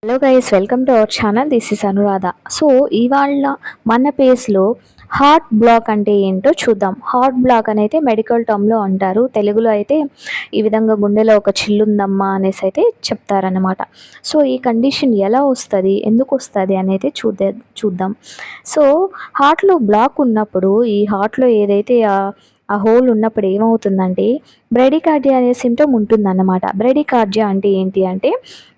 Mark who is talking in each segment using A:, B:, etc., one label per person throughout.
A: Hello guys, welcome to our channel. This is Anuradha. So ఇవాళ మన పేజ్లో హార్ట్ బ్లాక్ అంటే ఏంటో చూద్దాం. హార్ట్ బ్లాక్ అని అయితే మెడికల్ టర్మ్లో అంటారు. తెలుగులో అయితే ఈ విధంగా గుండెలో ఒక చిల్లుందమ్మా అనేసి అయితే చెప్తారనమాట. సో ఈ కండిషన్ ఎలా వస్తుంది, ఎందుకు వస్తుంది అనేది చూద్దాం. సో హార్ట్లో బ్లాక్ ఉన్నప్పుడు ఈ హార్ట్లో ఏదైతే ఆ హోల్ ఉన్నప్పుడు ఏమవుతుందంటే బ్రెడికార్డియా అనే సిమ్టమ్ ఉంటుందన్నమాట. బ్రెడికార్డియా అంటే ఏంటి అంటే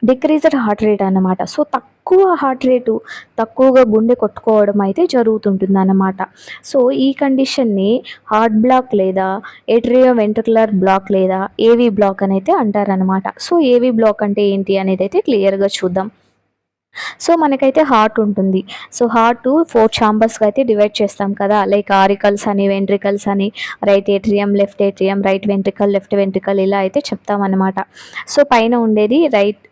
A: డిక్రీజ్డ్ హార్ట్ రేట్ అన్నమాట. సో తక్కువ హార్ట్ రేటు, తక్కువగా గుండె కొట్టుకోవడం అయితే జరుగుతుంటుంది అన్నమాట. సో ఈ కండిషన్ని హార్ట్ బ్లాక్ లేదా ఏట్రియో వెంట్రికులర్ బ్లాక్ లేదా ఏవీ బ్లాక్ అని అయితే అంటారనమాట. సో ఏవీ బ్లాక్ అంటే ఏంటి అనేది అయితే క్లియర్గా చూద్దాం. సో మనకైతే హార్ట్ ఉంటుంది. సో హార్ట్ 4 ఛాంబర్స్గా అయితే డివైడ్ చేస్తాం కదా, లైక్ ఆరికల్స్ అని, వెంట్రికల్స్ అని, right atrium, left atrium, right ventricle, left ventricle ఇలా అయితే చెప్తామన్నమాట. సో పైన ఉండేది రైట్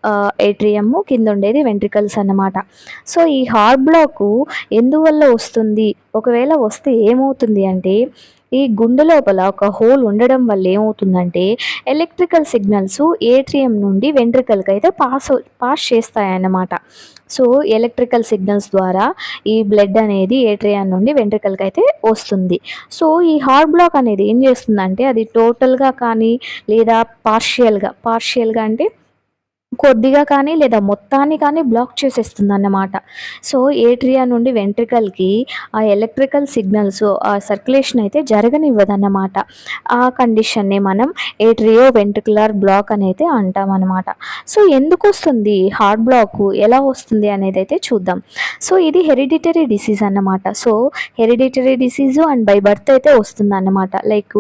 A: ఏట్రియము, కింద ఉండేది వెంట్రికల్స్ అన్నమాట. సో ఈ హార్ట్ బ్లాక్ ఎందువల్ల వస్తుంది, ఒకవేళ వస్తే ఏమవుతుంది అంటే ఈ గుండె లోపల ఒక హోల్ ఉండడం వల్ల ఏమవుతుందంటే ఎలక్ట్రికల్ సిగ్నల్స్ ఏట్రియం నుండి వెంట్రికల్కి అయితే పాస్ చేస్తాయన్నమాట. సో ఎలక్ట్రికల్ సిగ్నల్స్ ద్వారా ఈ బ్లడ్ అనేది ఏట్రియం నుండి వెంట్రికల్కి అయితే వస్తుంది. సో ఈ హార్ట్ బ్లాక్ అనేది ఏం చేస్తుందంటే అది టోటల్గా కానీ లేదా పార్షియల్గా అంటే కొద్దిగా కానీ లేదా మొత్తాన్ని కానీ బ్లాక్ చేసేస్తుంది అన్నమాట. సో ఏట్రియా నుండి వెంట్రికల్కి ఆ ఎలక్ట్రికల్ సిగ్నల్స్, ఆ సర్క్యులేషన్ అయితే జరగనివ్వదన్నమాట. ఆ కండిషన్ని మనం ఏట్రియో వెంట్రికులర్ బ్లాక్ అని అయితే అంటామన్నమాట. సో ఎందుకు వస్తుంది హార్ట్ బ్లాక్, ఎలా వస్తుంది అనేది అయితే చూద్దాం. సో ఇది హెరిడిటరీ డిసీజ్ అన్నమాట. So hereditary disease and by birth అయితే వస్తుంది అన్నమాట. లైక్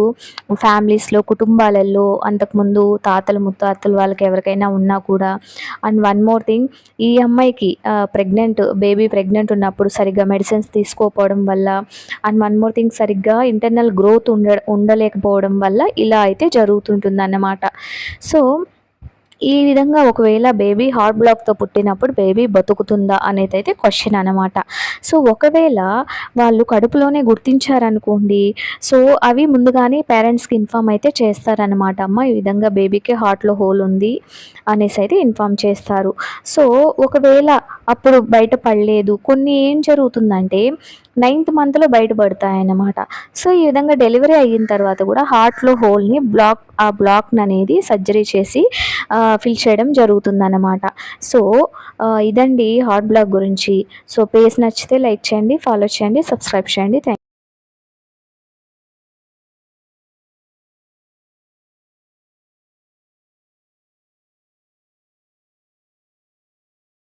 A: ఫ్యామిలీస్లో, కుటుంబాలలో అంతకుముందు తాతలు ముత్తాతలు వాళ్ళకి ఎవరికైనా ఉన్నా కూడా. అండ్ వన్ మోర్ థింగ్, ఈ అమ్మాయికి బేబీ ప్రెగ్నెంట్ ఉన్నప్పుడు సరిగ్గా మెడిసిన్స్ తీసుకోకపోవడం వల్ల, అండ్ వన్ మోర్ థింగ్ సరిగ్గా ఇంటర్నల్ గ్రోత్ ఉండలేకపోవడం వల్ల ఇలా అయితే జరుగుతుంటుంది అన్నమాట. సో ఈ విధంగా ఒకవేళ బేబీ హార్ట్ బ్లాక్తో పుట్టినప్పుడు బేబీ బతుకుతుందా అనేది అయితే క్వశ్చన్ అనమాట. సో ఒకవేళ వాళ్ళు కడుపులోనే గుర్తించారనుకోండి, సో అవి ముందుగానే పేరెంట్స్కి ఇన్ఫామ్ అయితే చేస్తారనమాట. అమ్మ ఈ విధంగా బేబీకి హార్ట్లో హోల్ ఉంది అనేసి అయితే ఇన్ఫామ్ చేస్తారు. సో ఒకవేళ అప్పుడు బయటపడలేదు, కొన్ని ఏం జరుగుతుందంటే 9th మంత్లో బయటపడతాయన్నమాట. సో ఈ విధంగా డెలివరీ అయిన తర్వాత కూడా హార్ట్లో హోల్ని ఆ బ్లాక్ అనేది సర్జరీ చేసి ఫిల్ చేయడం జరుగుతుందన్నమాట. సో ఇదండి హార్ట్ బ్లాక్ గురించి. సో పేజ్ నచ్చితే లైక్ చేయండి, ఫాలో చేయండి, సబ్స్క్రైబ్ చేయండి. థ్యాంక్